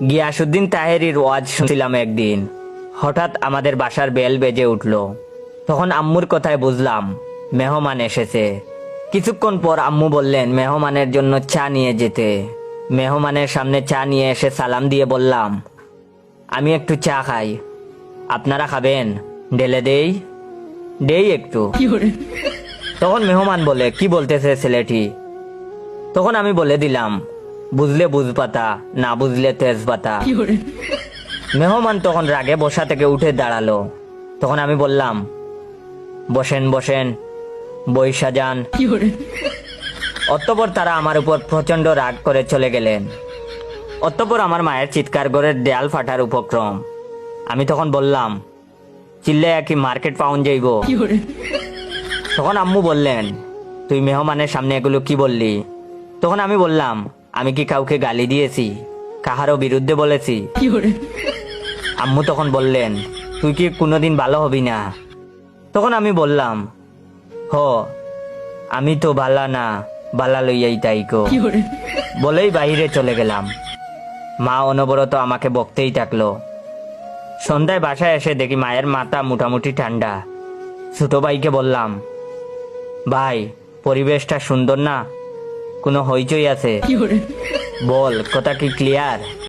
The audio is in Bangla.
গিয়াসউদ্দিন তাহেরির ওয়াজ শুনছিলাম একদিন। হঠাৎ আমাদের বাসার বেল বেজে উঠল। তখন আম্মুর কথায় বুঝলাম মেহমান এসেছে। কিছুক্ষণ পর আম্মু বললেন মেহমানের জন্য চা নিয়ে যেতে। মেহমানের সামনে চা নিয়ে এসে সালাম দিয়ে বললাম, আমি একটু চা খাই, আপনারা খাবেন? ঢেলে দেই? দেই একটু। তখন মেহমান বলে, কি বলতেছে ছেলেটি? তখন আমি বলে দিলাম, বুঝলে বুঝপাতা, না বুঝলে তেজপাতা। মেহমান তখন রাগে বসা থেকে উঠে দাঁড়ালো। তখন আমি বললাম, বসেন বসেন, বই সাজান। অতঃপর তারা আমার উপর প্রচন্ড রাগ করে চলে গেলেন। অতঃপর আমার মায়ের চিৎকার করে দেয়াল ফাটার উপক্রম। আমি তখন বললাম, চিল্লাইয়া কি মার্কেট পাউন্ড যাইব? তখন আম্মু বললেন, তুই মেহমানের সামনে এগুলো কি বললি? তখন আমি বললাম, আমি কি কাউকে গালি দিয়েছি, কাহারও বিরুদ্ধে বলেছি? আম্মু তখন বললেন, তুই কি কোনোদিন ভালো হবি না? তখন আমি বললাম, হ, আমি তো বালা না, বালা লইয়াই তাইকো। বলেই বাইরে চলে গেলাম। মা অনবরত আমাকে বকতেই থাকলো। সন্ধ্যায় বাসায় এসে দেখি মায়ের মাথা মোটামুটি ঠান্ডা। ছোট ভাইকে বললাম, ভাই, পরিবেশটা সুন্দর না? কোনো হইচই আছে? বল, কথা কি ক্লিয়ার?